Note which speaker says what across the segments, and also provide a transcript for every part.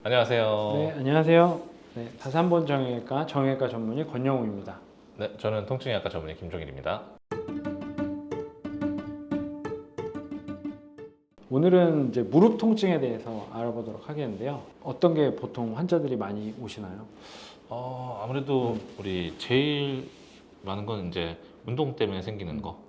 Speaker 1: 안녕하세요.
Speaker 2: 네, 안녕하세요. 네, 다산본 정형외과 전문의 권영우입니다.
Speaker 1: 네, 저는 통증의학과 전문의 김종일입니다.
Speaker 2: 오늘은 이제 무릎 통증에 대해서 알아보도록 하겠는데요. 어떤 게 보통 환자들이 많이 오시나요?
Speaker 1: 아무래도 우리 제일 많은 건 이제 운동 때문에 생기는 거,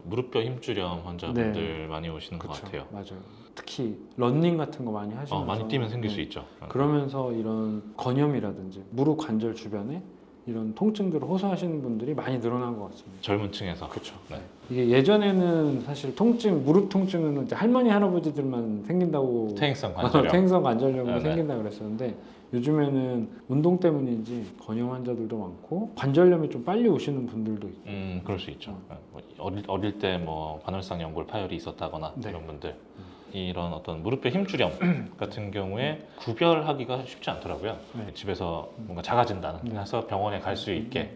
Speaker 1: 무릎뼈 힘주렴 환자분들 많이 오시는 것
Speaker 2: 그렇죠.
Speaker 1: 같아요.
Speaker 2: 맞아요. 특히 러닝 같은 거 많이 하시면서
Speaker 1: 많이 뛰면 생길 수 있죠.
Speaker 2: 그러면서 이런 건염이라든지 무릎 관절 주변에 이런 통증들을 호소하시는 분들이 많이 늘어난 것 같습니다.
Speaker 1: 젊은 층에서.
Speaker 2: 그렇죠.
Speaker 1: 네.
Speaker 2: 이게 예전에는 사실 무릎 통증은 이제 할머니 할아버지들만 생긴다고
Speaker 1: 퇴행성 관절염.
Speaker 2: 퇴행성 관절염이
Speaker 1: 네.
Speaker 2: 생긴다 그랬었는데 요즘에는 운동 때문인지 건염 환자들도 많고 관절염이 좀 빨리 오시는 분들도 있고.
Speaker 1: 그럴 수 있죠. 어릴 때 뭐 관월상 연골 파열이 있었다거나
Speaker 2: 네.
Speaker 1: 이런 분들. 이런 어떤 무릎뼈 힘주렴 같은 경우에 구별하기가 쉽지 않더라고요.
Speaker 2: 네.
Speaker 1: 집에서 뭔가 작아진다는 해서 병원에 갈 수 있게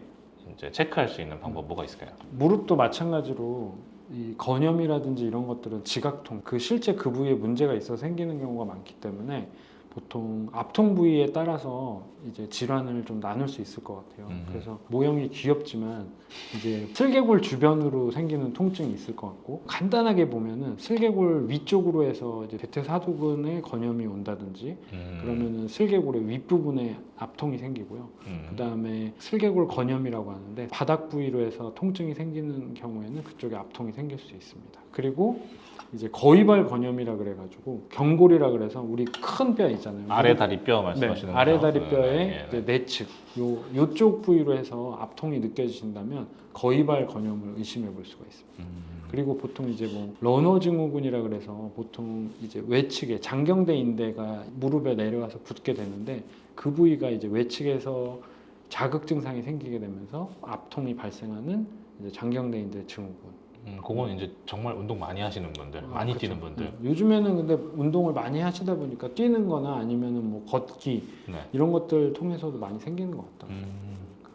Speaker 1: 이제 체크할 수 있는 방법 뭐가 있을까요?
Speaker 2: 무릎도 마찬가지로 이 건염이라든지 이런 것들은 지각통, 실제 그 부위에 문제가 있어 생기는 경우가 많기 때문에 보통 앞통 부위에 따라서 이제 질환을 좀 나눌 수 있을 것 같아요. 그래서 모형이 귀엽지만 이제 슬개골 주변으로 생기는 통증이 있을 것 같고, 간단하게 보면은 슬개골 위쪽으로 해서 이제 대퇴사두근에 건염이 온다든지 그러면은 슬개골의 윗부분에 앞통이 생기고요. 그 다음에 슬개골 건염이라고 하는데 바닥 부위로 해서 통증이 생기는 경우에는 그쪽에 앞통이 생길 수 있습니다. 그리고 이제 거위발 건염이라 그래가지고 경골이라 그래서 우리 큰 뼈 있잖아요.
Speaker 1: 아래 다리뼈 말씀하시는 거죠?
Speaker 2: 아래 다리뼈의
Speaker 1: 네.
Speaker 2: 이제 내측 요쪽 부위로 해서 앞통이 느껴지신다면 거위발 건염을 의심해 볼 수가 있습니다. 그리고 보통 이제 뭐 러너 증후군이라 그래서 보통 이제 외측에 장경대 인대가 무릎에 내려와서 붙게 되는데 그 부위가 이제 외측에서 자극 증상이 생기게 되면서 앞통이 발생하는 이제 장경대 인대 증후군.
Speaker 1: 그건 이제 정말 운동 많이 하시는 분들, 많이
Speaker 2: 그렇죠.
Speaker 1: 뛰는 분들.
Speaker 2: 요즘에는 근데 운동을 많이 하시다 보니까 뛰는 거나 아니면은 뭐 걷기
Speaker 1: 네.
Speaker 2: 이런 것들 통해서도 많이 생기는 것 같다.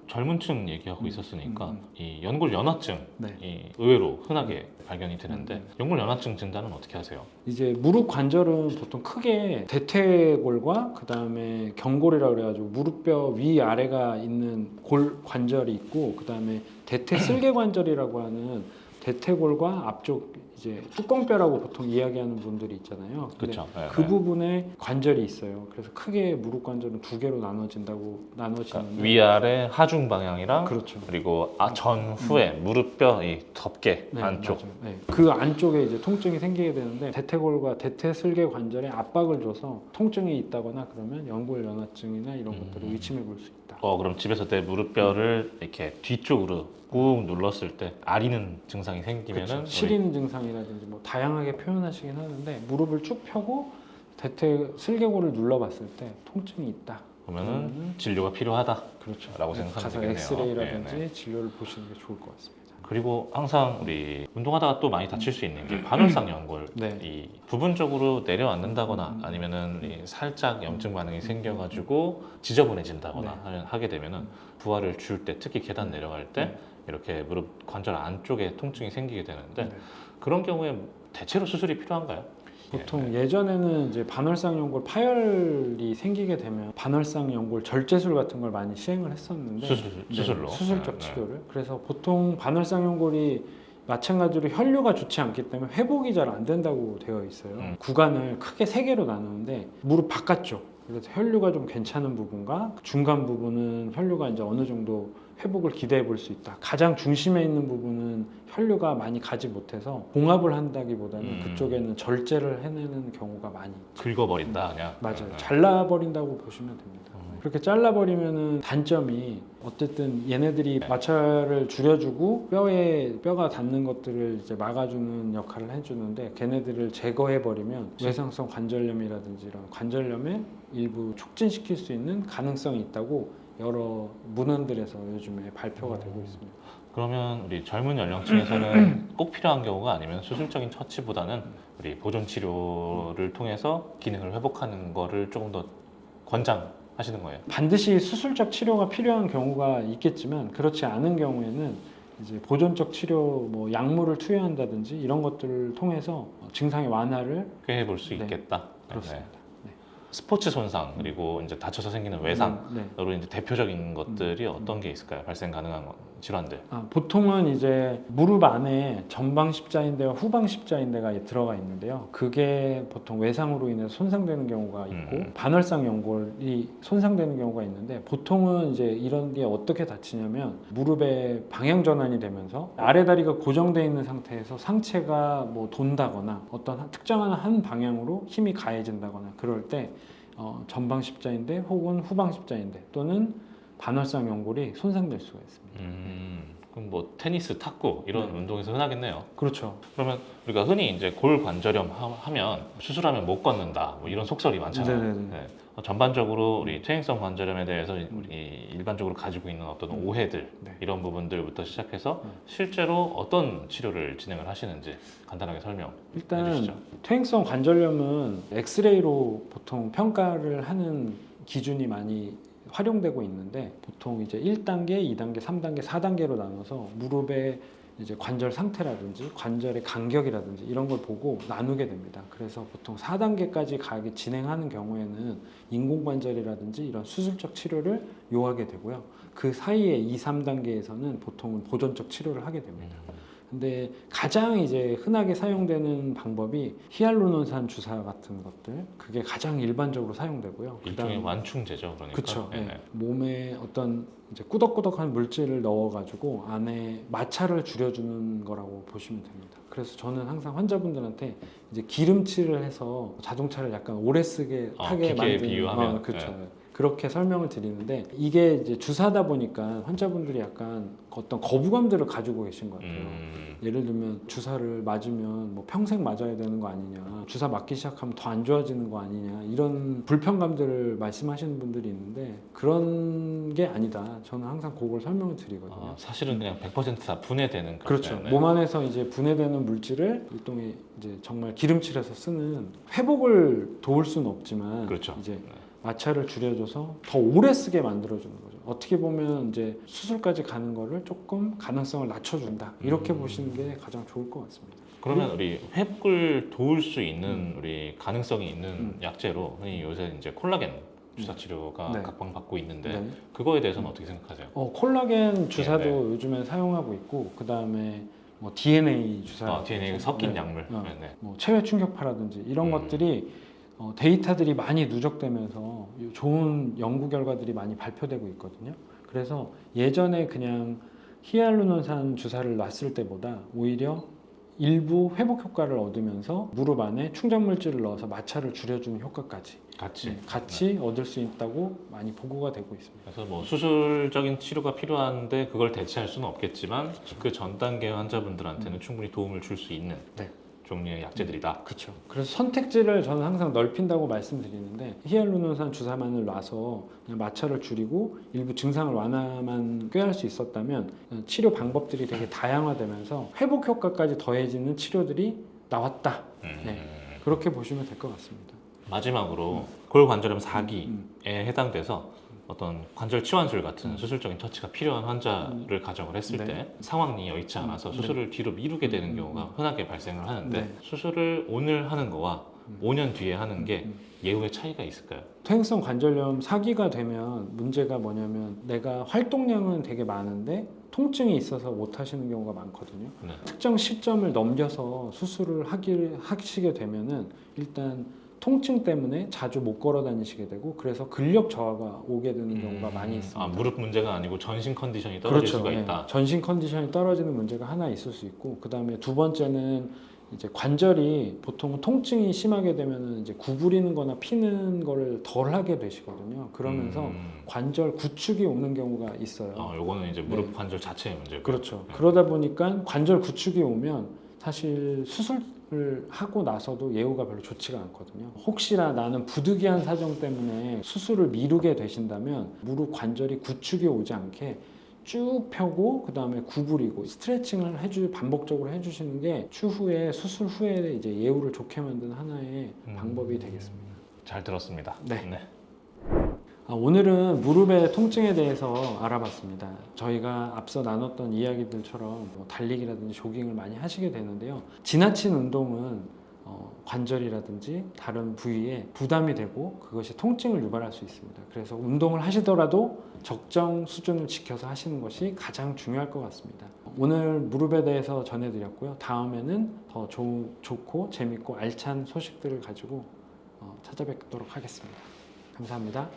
Speaker 1: 젊은 층 얘기하고 있었으니까 이 연골 연화증이
Speaker 2: 네.
Speaker 1: 의외로 흔하게 발견이 되는데 연골 연화증 진단은 어떻게 하세요?
Speaker 2: 이제 무릎 관절은 보통 크게 대퇴골과 그 다음에 경골이라고 그래가지고 무릎뼈 위 아래가 있는 골 관절이 있고 그 다음에 대퇴슬개 관절이라고 하는 대퇴골과 앞쪽 이제 뚜껑뼈라고 보통 이야기하는 분들이 있잖아요. 근데
Speaker 1: 그렇죠. 네,
Speaker 2: 그
Speaker 1: 네.
Speaker 2: 부분에 관절이 있어요. 그래서 크게 무릎 관절은 두 개로 나눠지는데
Speaker 1: 그러니까 위아래 하중 방향이랑
Speaker 2: 그렇죠.
Speaker 1: 그리고 전후에 무릎뼈 이 덮개
Speaker 2: 네,
Speaker 1: 안쪽.
Speaker 2: 맞아요. 네. 그 안쪽에 이제 통증이 생기게 되는데 대퇴골과 대퇴슬개 관절에 압박을 줘서 통증이 있다거나 그러면 연골 연화증이나 이런 것들을 의심해 볼 수 있다.
Speaker 1: 그럼 집에서 때 무릎뼈를 이렇게 뒤쪽으로 꾹 눌렀을 때 아리는 증상이 생기면은
Speaker 2: 그렇죠. 시린 증상이라든지 뭐 다양하게 표현하시긴 하는데 무릎을 쭉 펴고 대퇴슬개골을 눌러봤을 때 통증이 있다.
Speaker 1: 그러면은 진료가 필요하다.
Speaker 2: 그렇죠.
Speaker 1: 라고 생각하면
Speaker 2: 가서
Speaker 1: 되겠네요.
Speaker 2: 엑스레이라든지
Speaker 1: 네, 네.
Speaker 2: 진료를 보시는 게 좋을 것 같습니다.
Speaker 1: 그리고 항상 우리 운동하다가 또 많이 다칠 수 있는 게 반월상 연골
Speaker 2: 네.
Speaker 1: 이 부분적으로 내려앉는다거나 아니면은 이 살짝 염증 반응이 생겨가지고 지저분해진다거나 하게 되면은 부하를 줄 때 특히 계단 내려갈 때 이렇게 무릎 관절 안쪽에 통증이 생기게 되는데 그런 경우에 대체로 수술이 필요한가요?
Speaker 2: 보통 예전에는 이제 반월상 연골 파열이 생기게 되면 반월상 연골 절제술 같은 걸 많이 시행을 했었는데
Speaker 1: 수술로
Speaker 2: 수술적 치료를 그래서 보통 반월상 연골이 마찬가지로 혈류가 좋지 않기 때문에 회복이 잘 안 된다고 되어 있어요. 구간을 크게 세 개로 나누는데 무릎 바깥쪽 그래서 혈류가 좀 괜찮은 부분과 중간 부분은 혈류가 이제 어느 정도 회복을 기대해 볼 수 있다. 가장 중심에 있는 부분은 혈류가 많이 가지 못해서 봉합을 한다기보다는 그쪽에는 절제를 해내는 경우가 많이 있죠.
Speaker 1: 긁어버린다 그냥.
Speaker 2: 맞아요. 잘라버린다고 보시면 됩니다. 그렇게 잘라버리면은 단점이 어쨌든 얘네들이 마찰을 줄여주고 뼈가 닿는 것들을 이제 막아주는 역할을 해주는데 걔네들을 제거해버리면 외상성 관절염이라든지 이런 관절염에 일부 촉진시킬 수 있는 가능성이 있다고 여러 문헌들에서 요즘에 발표가 되고 있습니다.
Speaker 1: 그러면 우리 젊은 연령층에서는 꼭 필요한 경우가 아니면 수술적인 처치보다는 우리 보존 치료를 통해서 기능을 회복하는 거를 조금 더 권장하시는 거예요.
Speaker 2: 반드시 수술적 치료가 필요한 경우가 있겠지만 그렇지 않은 경우에는 이제 보존적 치료, 뭐 약물을 투여한다든지 이런 것들을 통해서 증상의 완화를
Speaker 1: 꽤 해볼 수
Speaker 2: 네,
Speaker 1: 있겠다.
Speaker 2: 그렇습니다. 네.
Speaker 1: 스포츠 손상 그리고 이제 다쳐서 생기는 외상으로
Speaker 2: 네.
Speaker 1: 이제 대표적인 것들이 어떤 게 있을까요? 발생 가능한 질환들.
Speaker 2: 보통은 이제 무릎 안에 전방 십자인대와 후방 십자인대가 들어가 있는데요. 그게 보통 외상으로 인해서 손상되는 경우가 있고 반월상 연골이 손상되는 경우가 있는데 보통은 이제 이런 게 어떻게 다치냐면 무릎에 방향 전환이 되면서 아래 다리가 고정되어 있는 상태에서 상체가 뭐 돈다거나 어떤 특정한 한 방향으로 힘이 가해진다거나 그럴 때 전방 십자인대 혹은 후방 십자인대 또는 반월상 연골이 손상될 수가 있습니다.
Speaker 1: 그럼 뭐 테니스, 탁구 이런 운동에서 흔하겠네요.
Speaker 2: 그렇죠.
Speaker 1: 그러면 우리가 흔히 이제 골관절염 하면 수술하면 못 걷는다 뭐 이런 속설이 많잖아요.
Speaker 2: 네네네.
Speaker 1: 네. 전반적으로 우리 퇴행성 관절염에 대해서 우리 일반적으로 가지고 있는 어떤 오해들
Speaker 2: 네.
Speaker 1: 이런 부분들부터 시작해서 실제로 어떤 치료를 진행을 하시는지 간단하게 설명해
Speaker 2: 일단
Speaker 1: 주시죠.
Speaker 2: 퇴행성 관절염은 엑스레이로 보통 평가를 하는 기준이 많이 활용되고 있는데 보통 이제 1단계, 2단계, 3단계, 4단계로 나눠서 무릎의 이제 관절 상태라든지 관절의 간격이라든지 이런 걸 보고 나누게 됩니다. 그래서 보통 4단계까지 가게 진행하는 경우에는 인공관절이라든지 이런 수술적 치료를 요하게 되고요. 그 사이에 2, 3단계에서는 보통은 보존적 치료를 하게 됩니다. 근데 가장 이제 흔하게 사용되는 방법이 히알루론산 주사 같은 것들 그게 가장 일반적으로 사용되고요.
Speaker 1: 일종의 완충제죠, 그러니까.
Speaker 2: 그렇죠.
Speaker 1: 네.
Speaker 2: 네. 몸에 어떤 이제 꾸덕꾸덕한 물질을 넣어가지고 안에 마찰을 줄여주는 거라고 보시면 됩니다. 그래서 저는 항상 환자분들한테 이제 기름칠을 해서 자동차를 약간 오래 쓰게 타게
Speaker 1: 기계에
Speaker 2: 만드는
Speaker 1: 비유하면.
Speaker 2: 그렇죠.
Speaker 1: 네.
Speaker 2: 그렇게 설명을 드리는데 이게 이제 주사다 보니까 환자분들이 약간 어떤 거부감들을 가지고 계신 것 같아요. 예를 들면 주사를 맞으면 뭐 평생 맞아야 되는 거 아니냐, 주사 맞기 시작하면 더 안 좋아지는 거 아니냐 이런 불편감들을 말씀하시는 분들이 있는데 그런 게 아니다. 저는 항상 그걸 설명을 드리거든요.
Speaker 1: 사실은 그냥 100%다 분해되는
Speaker 2: 그렇죠.
Speaker 1: 네.
Speaker 2: 몸 안에서 이제 분해되는 물질을 일종의 이제 정말 기름칠해서 쓰는 회복을 도울 수는 없지만
Speaker 1: 그렇죠.
Speaker 2: 이제
Speaker 1: 네.
Speaker 2: 마찰을 줄여줘서 더 오래 쓰게 만들어주는 거죠. 어떻게 보면 이제 수술까지 가는 거를 조금 가능성을 낮춰준다. 이렇게 보시는 게 가장 좋을 것 같습니다.
Speaker 1: 그러면 우리 회복을 도울 수 있는 우리 가능성이 있는 약재로 흔히 요새 이제 콜라겐 주사 치료가
Speaker 2: 네.
Speaker 1: 각광받고 있는데
Speaker 2: 네.
Speaker 1: 그거에 대해서는 어떻게 생각하세요?
Speaker 2: 콜라겐 주사도
Speaker 1: 네.
Speaker 2: 요즘에 사용하고 있고 그 다음에 뭐 DNA 주사,
Speaker 1: DNA 섞인
Speaker 2: 네.
Speaker 1: 약물. 네.
Speaker 2: 뭐 체외 충격파라든지 이런 것들이 데이터들이 많이 누적되면서 좋은 연구 결과들이 많이 발표되고 있거든요. 그래서 예전에 그냥 히알루론산 주사를 놨을 때보다 오히려 일부 회복 효과를 얻으면서 무릎 안에 충전 물질을 넣어서 마찰을 줄여주는 효과까지 같이 얻을 수 있다고 많이 보고가 되고 있습니다.
Speaker 1: 그래서 뭐 수술적인 치료가 필요한데 그걸 대체할 수는 없겠지만 그 전 단계 환자분들한테는 충분히 도움을 줄 수 있는
Speaker 2: 네.
Speaker 1: 종류의 약재들이다.
Speaker 2: 그렇죠. 그래서 선택지를 저는 항상 넓힌다고 말씀드리는데 히알루론산 주사만을 놔서 그냥 마찰을 줄이고 일부 증상을 완화만 꾀할 수 있었다면 치료 방법들이 되게 다양화되면서 회복 효과까지 더해지는 치료들이 나왔다. 네. 그렇게 보시면 될 것 같습니다.
Speaker 1: 마지막으로 골관절염 4기에 해당돼서 어떤 관절 치환술 같은 수술적인 처치가 필요한 환자를 가정을 했을
Speaker 2: 네.
Speaker 1: 때 상황이 여의치 않아서 수술을 뒤로 미루게 되는 경우가 흔하게 발생을 하는데
Speaker 2: 네.
Speaker 1: 수술을 오늘 하는 거와 5년 뒤에 하는 게 예후의 차이가 있을까요?
Speaker 2: 퇴행성 관절염 4기가 되면 문제가 뭐냐면 내가 활동량은 되게 많은데 통증이 있어서 못 하시는 경우가 많거든요.
Speaker 1: 네.
Speaker 2: 특정 시점을 넘겨서 수술을 하시게 되면은 일단 통증 때문에 자주 못 걸어 다니시게 되고 그래서 근력 저하가 오게 되는 경우가 많이 있습니다.
Speaker 1: 무릎 문제가 아니고 전신 컨디션이 떨어질
Speaker 2: 그렇죠.
Speaker 1: 수가
Speaker 2: 네.
Speaker 1: 있다.
Speaker 2: 전신 컨디션이 떨어지는 문제가 하나 있을 수 있고 그 다음에 두 번째는 이제 관절이 보통 통증이 심하게 되면은 이제 구부리는 거나 피는 거를 덜 하게 되시거든요. 그러면서 관절 구축이 오는 경우가 있어요.
Speaker 1: 요거는 이제 무릎 관절 자체의 문제고.
Speaker 2: 그렇죠. 그러다 보니까 관절 구축이 오면 사실 수술을 하고 나서도 예후가 별로 좋지가 않거든요. 혹시나 나는 부득이한 사정 때문에 수술을 미루게 되신다면 무릎 관절이 구축이 오지 않게 쭉 펴고 그 다음에 구부리고 스트레칭을 반복적으로 해주시는 게 추후에 수술 후에 이제 예후를 좋게 만드는 하나의 방법이 되겠습니다.
Speaker 1: 잘 들었습니다.
Speaker 2: 네. 오늘은 무릎의 통증에 대해서 알아봤습니다. 저희가 앞서 나눴던 이야기들처럼 뭐 달리기라든지 조깅을 많이 하시게 되는데요. 지나친 운동은 관절이라든지 다른 부위에 부담이 되고 그것이 통증을 유발할 수 있습니다. 그래서 운동을 하시더라도 적정 수준을 지켜서 하시는 것이 가장 중요할 것 같습니다. 오늘 무릎에 대해서 전해드렸고요. 다음에는 더 좋고 재밌고 알찬 소식들을 가지고 찾아뵙도록 하겠습니다. 감사합니다.